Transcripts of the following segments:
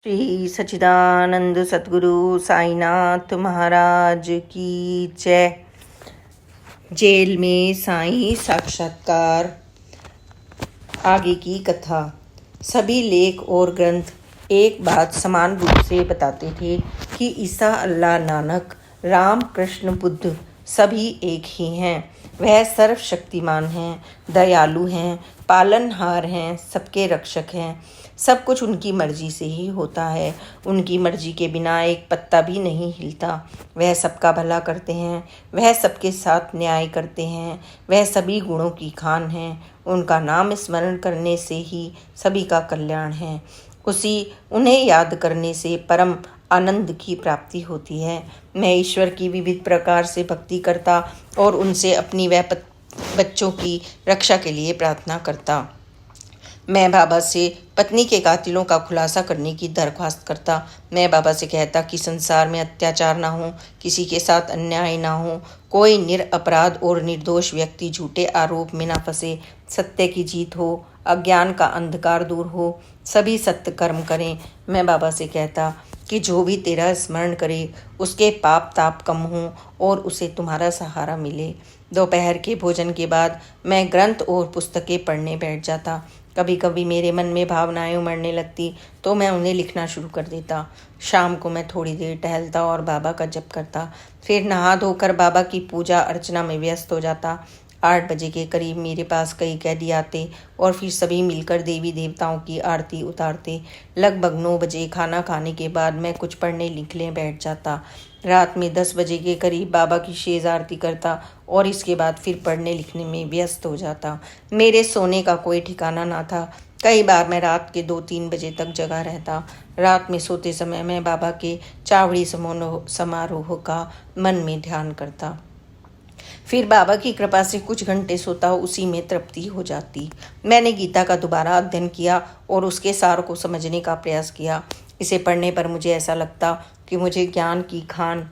श्री सच्चिदानंद सतगुरु साईनाथ महाराज की जय। जेल में साईं साक्षात्कार। आगे की कथा। सभी लेख और ग्रंथ एक बात समान रूप से बताते थे कि ईसा, अल्लाह, नानक, राम, कृष्ण, बुद्ध सभी एक ही हैं। वह सर्वशक्तिमान हैं, दयालु हैं, पालनहार हैं, सबके रक्षक हैं। सब कुछ उनकी मर्जी से ही होता है। उनकी मर्जी के बिना एक पत्ता भी नहीं हिलता। वह सबका भला करते हैं, वह सबके साथ न्याय करते हैं, वह सभी गुणों की खान हैं। उनका नाम स्मरण करने से ही सभी का कल्याण है। उन्हें याद करने से परम आनंद की प्राप्ति होती है। मैं ईश्वर की विविध प्रकार से भक्ति करता और उनसे अपनी व बच्चों की रक्षा के लिए प्रार्थना करता। मैं बाबा से पत्नी के कातिलों का खुलासा करने की दरख्वास्त करता। मैं बाबा से कहता कि संसार में अत्याचार ना हो, किसी के साथ अन्याय ना हो, कोई निरपराध और निर्दोष व्यक्ति झूठे आरोप में ना फंसे, सत्य की जीत हो, अज्ञान का अंधकार दूर हो, सभी सत्य कर्म करें। मैं बाबा से कहता कि जो भी तेरा स्मरण करे उसके पाप ताप कम हों और उसे तुम्हारा सहारा मिले। दोपहर के भोजन के बाद मैं ग्रंथ और पुस्तकें पढ़ने बैठ जाता। कभी कभी मेरे मन में भावनाएं उमड़ने लगती तो मैं उन्हें लिखना शुरू कर देता। शाम को मैं थोड़ी देर टहलता और बाबा का जप करता। फिर नहा धोकर बाबा की पूजा अर्चना में व्यस्त हो जाता। 8 बजे के करीब मेरे पास कई कैदी आते और फिर सभी मिलकर देवी देवताओं की आरती उतारते। लगभग 9 बजे खाना खाने के बाद मैं कुछ पढ़ने लिखने बैठ जाता। रात में 10 बजे के करीब बाबा की शेज आरती करता और इसके बाद फिर पढ़ने लिखने में व्यस्त हो जाता। मेरे सोने का कोई ठिकाना ना था। कई बार मैं रात के 2-3 बजे तक जगा रहता। रात में सोते समय मैं बाबा के चावड़ी समारोह का मन में ध्यान करता। फिर बाबा की कृपा से कुछ घंटे सोता, उसी में तृप्ति हो जाती। मैंने गीता का दोबारा अध्ययन किया और उसके सार को समझने का प्रयास किया। इसे पढ़ने पर मुझे ऐसा लगता कि मुझे ज्ञान की खान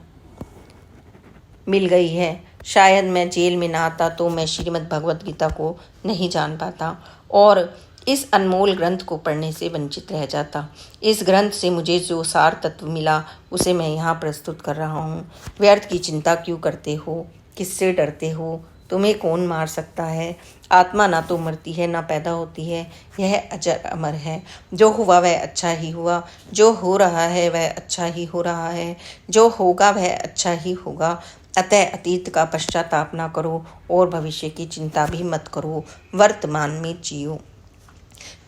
मिल गई है। शायद मैं जेल में ना आता तो मैं श्रीमद् भगवत गीता को नहीं जान पाता और इस अनमोल ग्रंथ को पढ़ने से वंचित रह जाता। इस ग्रंथ से मुझे जो सार तत्व मिला उसे मैं यहाँ प्रस्तुत कर रहा हूँ। व्यर्थ की चिंता क्यों करते हो? किससे डरते हो? तुम्हें कौन मार सकता है? आत्मा ना तो मरती है ना पैदा होती है, यह अजर अमर है। जो हुआ वह अच्छा ही हुआ, जो हो रहा है वह अच्छा ही हो रहा है, जो होगा वह अच्छा ही होगा। अतः अतीत का पश्चाताप ना करो और भविष्य की चिंता भी मत करो, वर्तमान में जियो।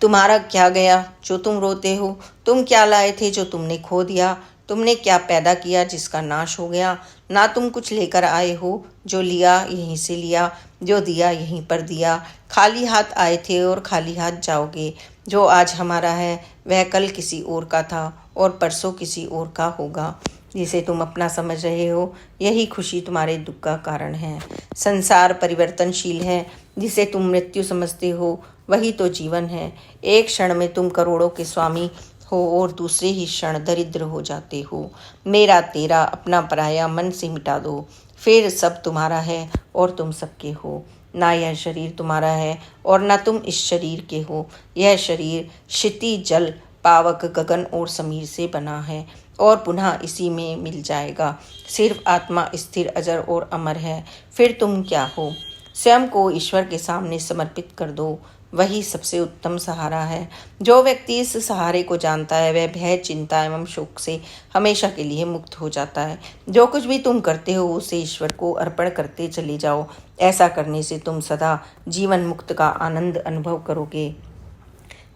तुम्हारा क्या गया जो तुम रोते हो? तुम क्या लाए थे जो तुमने खो दिया? तुमने क्या पैदा किया जिसका नाश हो गया? ना तुम कुछ लेकर आए हो, जो लिया यहीं से लिया, जो दिया यहीं पर दिया। खाली हाथ आए थे और खाली हाथ जाओगे। जो आज हमारा है वह कल किसी और का था और परसों किसी और का होगा। जिसे तुम अपना समझ रहे हो यही खुशी तुम्हारे दुख का कारण है। संसार परिवर्तनशील है। जिसे तुम मृत्यु समझते हो वही तो जीवन है। एक क्षण में तुम करोड़ों के स्वामी हो और दूसरे ही क्षण दरिद्र हो जाते हो। मेरा तेरा अपना पराया मन से मिटा दो, फिर सब तुम्हारा है और तुम सबके हो। ना यह शरीर तुम्हारा है और ना तुम इस शरीर के हो। यह शरीर क्षिति, जल, पावक, गगन और समीर से बना है और पुनः इसी में मिल जाएगा। सिर्फ आत्मा स्थिर, अजर और अमर है। फिर तुम क्या हो? स्वयं को ईश्वर के सामने समर्पित कर दो, वही सबसे उत्तम सहारा है। जो व्यक्ति इस सहारे को जानता है वह भय, चिंता एवं शोक से हमेशा के लिए मुक्त हो जाता है। जो कुछ भी तुम करते हो उसे ईश्वर को अर्पण करते चले जाओ। ऐसा करने से तुम सदा जीवन मुक्त का आनंद अनुभव करोगे।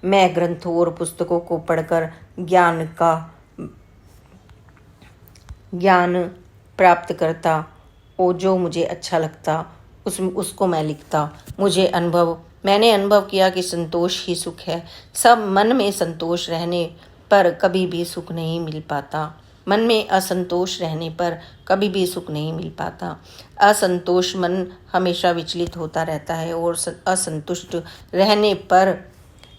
मैं ग्रंथों और पुस्तकों को पढ़कर ज्ञान प्राप्त करता और जो मुझे अच्छा लगता उसको मैं लिखता। मैंने अनुभव किया कि संतोष ही सुख है। सब मन में संतोष रहने पर कभी भी सुख नहीं मिल पाता। मन में असंतोष रहने पर कभी भी सुख नहीं मिल पाता। असंतोष मन हमेशा विचलित होता रहता है और असंतुष्ट रहने पर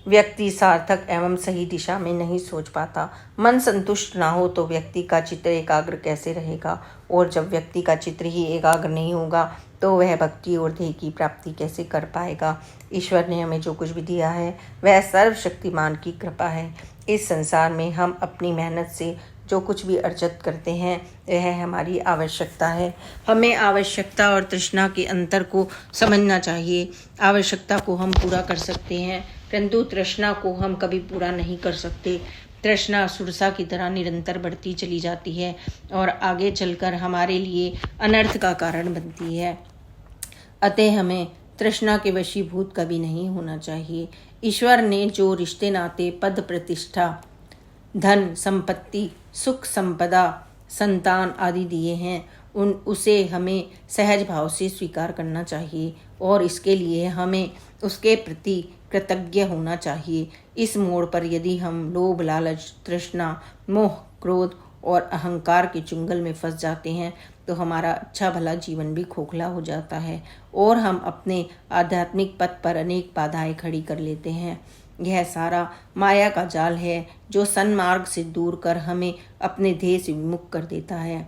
व्यक्ति सार्थक एवं सही दिशा में नहीं सोच पाता। मन संतुष्ट ना हो तो व्यक्ति का चित्त एकाग्र कैसे रहेगा, और जब व्यक्ति का चित्त ही एकाग्र नहीं होगा तो वह भक्ति और ध्येय की प्राप्ति कैसे कर पाएगा। ईश्वर ने हमें जो कुछ भी दिया है वह सर्वशक्तिमान की कृपा है। इस संसार में हम अपनी मेहनत से जो कुछ भी अर्जित करते हैं वह हमारी आवश्यकता है। हमें आवश्यकता और तृष्णा के अंतर को समझना चाहिए। आवश्यकता को हम पूरा कर सकते हैं परंतु तृष्णा को हम कभी पूरा नहीं कर सकते। तृष्णा सुरसा की तरह निरंतर बढ़ती चली जाती है और आगे चलकर हमारे लिए अनर्थ का कारण बनती है। अतः हमें तृष्णा के वशीभूत कभी नहीं होना चाहिए। ईश्वर ने जो रिश्ते नाते, पद प्रतिष्ठा, धन संपत्ति, सुख संपदा, संतान आदि दिए हैं उसे हमें सहज भाव से स्वीकार करना चाहिए और इसके लिए हमें उसके प्रति कृतज्ञ होना चाहिए। इस मोड़ पर यदि हम लोभ, लालच, तृष्णा, मोह, क्रोध और अहंकार के चुंगल में फंस जाते हैं तो हमारा अच्छा भला जीवन भी खोखला हो जाता है और हम अपने आध्यात्मिक पथ पर अनेक बाधाएं खड़ी कर लेते हैं। यह सारा माया का जाल है जो सन्मार्ग से दूर कर हमें अपने ध्येय से विमुख कर देता है।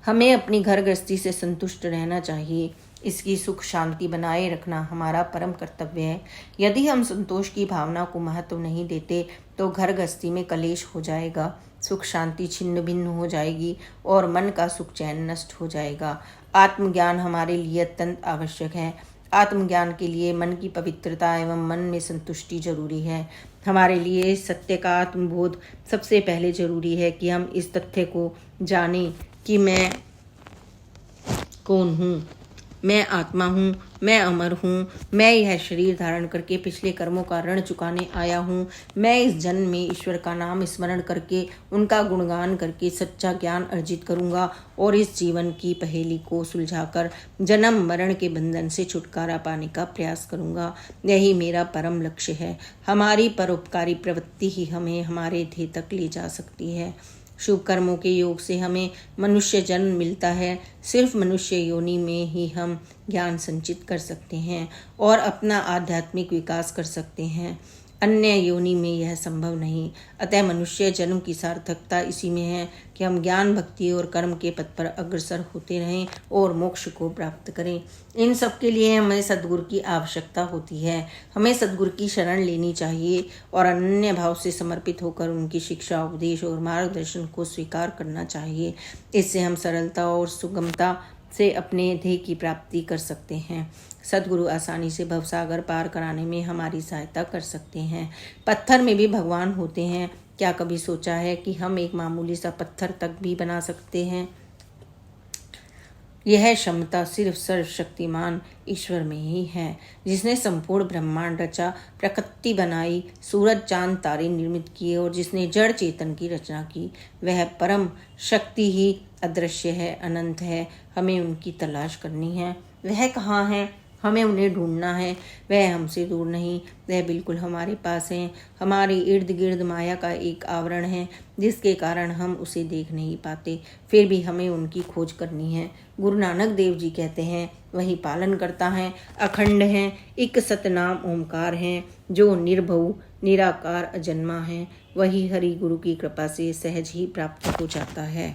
हमें अपनी घर गृहस्थी से संतुष्ट रहना चाहिए। इसकी सुख शांति बनाए रखना हमारा परम कर्तव्य है। यदि हम संतोष की भावना को महत्व नहीं देते तो घर गृहस्थी में कलेश हो जाएगा, सुख शांति छिन्न भिन्न हो जाएगी और मन का सुख चैन नष्ट हो जाएगा। आत्मज्ञान हमारे लिए अत्यंत आवश्यक है। आत्मज्ञान के लिए मन की पवित्रता एवं मन में संतुष्टि जरूरी है। हमारे लिए सत्य का आत्मबोध सबसे पहले जरूरी है कि हम इस तथ्य को जानें कि मैं कौन हूँ, मैं आत्मा हूँ, मैं अमर हूँ, मैं यह शरीर धारण करके पिछले कर्मों का ऋण चुकाने आया हूँ। मैं इस जन्म में ईश्वर का नाम स्मरण करके उनका गुणगान करके सच्चा ज्ञान अर्जित करूँगा और इस जीवन की पहेली को सुलझाकर जन्म मरण के बंधन से छुटकारा पाने का प्रयास करूँगा। यही मेरा परम लक्ष्य है। हमारी परोपकारी प्रवृत्ति ही हमें हमारे ध्येय तक ले जा सकती है। शुभ कर्मों के योग से हमें मनुष्य जन्म मिलता है। सिर्फ मनुष्य योनि में ही हम ज्ञान संचित कर सकते हैं और अपना आध्यात्मिक विकास कर सकते हैं। अन्य योनि में यह संभव नहीं। अतः मनुष्य जन्म की सार्थकता इसी में है कि हम ज्ञान, भक्ति और कर्म के पथ पर अग्रसर होते रहें और मोक्ष को प्राप्त करें। इन सब के लिए हमें सद्गुरु की आवश्यकता होती है। हमें सद्गुरु की शरण लेनी चाहिए और अनन्य भाव से समर्पित होकर उनकी शिक्षा, उपदेश और मार्गदर्शन को स्वीकार करना चाहिए। इससे हम सरलता और सुगमता से अपने ध्येय की प्राप्ति कर सकते हैं। सद्गुरु आसानी से भवसागर पार कराने में हमारी सहायता कर सकते हैं। पत्थर में भी भगवान होते हैं। क्या कभी सोचा है कि हम एक मामूली सा पत्थर तक भी बना सकते हैं? यह क्षमता सिर्फ सर्वशक्तिमान ईश्वर में ही है, जिसने संपूर्ण ब्रह्मांड रचा, प्रकृति बनाई, सूरज चांद तारे निर्मित किए और जिसने जड़ चेतन की रचना की। वह परम शक्ति ही अदृश्य है, अनंत है। हमें उनकी तलाश करनी है। वह कहाँ है? हमें उन्हें ढूंढना है। वह हमसे दूर नहीं, वह बिल्कुल हमारे पास हैं। हमारे इर्द गिर्द माया का एक आवरण है जिसके कारण हम उसे देख नहीं पाते। फिर भी हमें उनकी खोज करनी है। गुरु नानक देव जी कहते हैं, वही पालन करता है, अखंड हैं, एक सतनाम ओमकार हैं, जो निर्भव निराकार अजन्मा है। वही हरि गुरु की कृपा से सहज ही प्राप्त हो जाता है।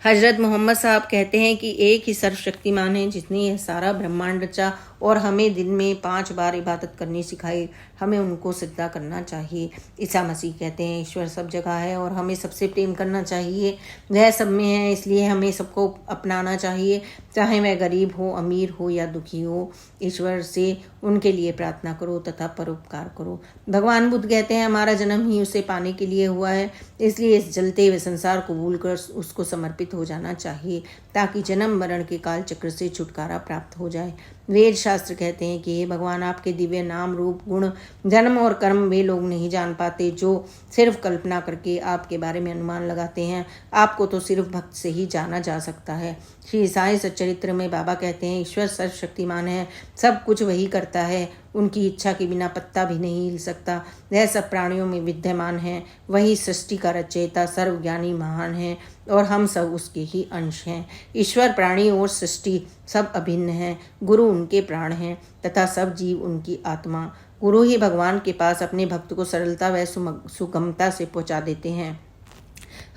हजरत मोहम्मद साहब कहते हैं कि एक ही सर्वशक्तिमान है जिसने यह सारा ब्रह्मांड रचा और हमें दिन में 5 बार इबादत करनी सिखाई। हमें उनको सिद्धा करना चाहिए। ईसा मसीह कहते हैं, ईश्वर सब जगह है और हमें सबसे प्रेम करना चाहिए। वह सब में है, इसलिए हमें सबको अपनाना चाहिए, चाहे वह गरीब हो, अमीर हो या दुखी हो। ईश्वर से उनके लिए प्रार्थना करो तथा परोपकार करो। भगवान बुद्ध कहते हैं, हमारा जन्म ही उसे पाने के लिए हुआ है, इसलिए इस जलते हुए संसार को भूलकर उसको समर्पित हो जाना चाहिए ताकि जन्म मरण के काल चक्र से छुटकारा प्राप्त हो जाए। वेद शास्त्र कहते हैं कि हे भगवान, आपके दिव्य नाम, रूप, गुण, जन्म और कर्म वे लोग नहीं जान पाते जो सिर्फ कल्पना करके आपके बारे में अनुमान लगाते हैं। आपको तो सिर्फ भक्त से ही जाना जा सकता है। श्री ईसाई सच्चरित्र में बाबा कहते हैं, ईश्वर सर्वशक्तिमान है, सब कुछ वही करता है, उनकी इच्छा के बिना पत्ता भी नहीं हिल सकता। वह सब प्राणियों में विद्यमान है, वही सृष्टि का रचयिता, सर्वज्ञानी महान है और हम सब उसके ही अंश हैं। ईश्वर, प्राणी और सृष्टि सब अभिन्न हैं। गुरु उनके प्राण हैं तथा सब जीव उनकी आत्मा। गुरु ही भगवान के पास अपने भक्त को सरलता व सुगमता से पहुंचा देते हैं।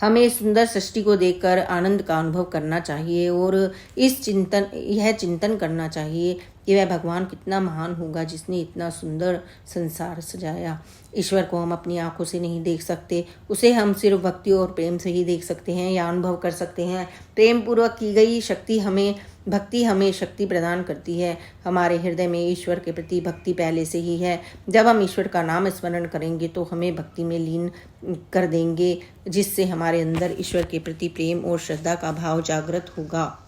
हमें इस सुंदर सृष्टि को देखकर आनंद का अनुभव करना चाहिए और यह चिंतन करना चाहिए कि वह भगवान कितना महान होगा जिसने इतना सुंदर संसार सजाया। ईश्वर को हम अपनी आंखों से नहीं देख सकते, उसे हम सिर्फ भक्ति और प्रेम से ही देख सकते हैं या अनुभव कर सकते हैं। प्रेम पूर्वक की गई भक्ति हमें शक्ति प्रदान करती है। हमारे हृदय में ईश्वर के प्रति भक्ति पहले से ही है। जब हम ईश्वर का नाम स्मरण करेंगे तो हमें भक्ति में लीन कर देंगे, जिससे हमारे अंदर ईश्वर के प्रति प्रेम और श्रद्धा का भाव जागृत होगा।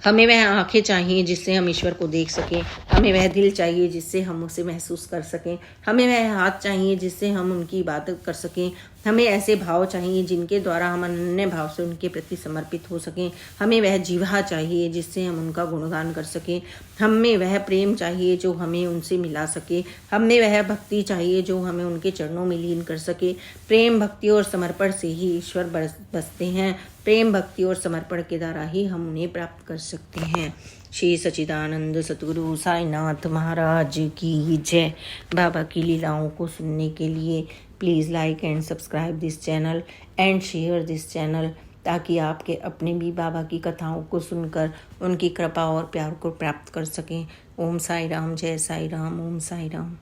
हमें वह आंखें चाहिए जिससे हम ईश्वर को देख सकें, हमें वह दिल चाहिए जिससे हम उसे महसूस कर सकें, हमें वह हाथ चाहिए जिससे हम उनकी इबादत कर सकें, हमें ऐसे भाव चाहिए जिनके द्वारा हम अनन्य भाव से उनके प्रति समर्पित हो सकें, हमें वह जीवा चाहिए जिससे हम उनका गुणगान कर सकें, हमें वह प्रेम चाहिए जो हमें उनसे मिला सके, हमें वह भक्ति चाहिए जो हमें उनके चरणों में लीन कर सके। प्रेम, भक्ति और समर्पण से ही ईश्वर बसते हैं। प्रेम, भक्ति और समर्पण के द्वारा ही हम उन्हें प्राप्त कर सकते हैं। श्री सच्चिदानंद सतगुरु साईनाथ महाराज की जय। बाबा की लीलाओं को सुनने के लिए please like and subscribe this channel and share this channel, ताकि आपके अपने भी बाबा की कथाओं को सुनकर उनकी कृपा और प्यार को प्राप्त कर सकें। ओम साई राम, जय साई राम, ओम साई राम।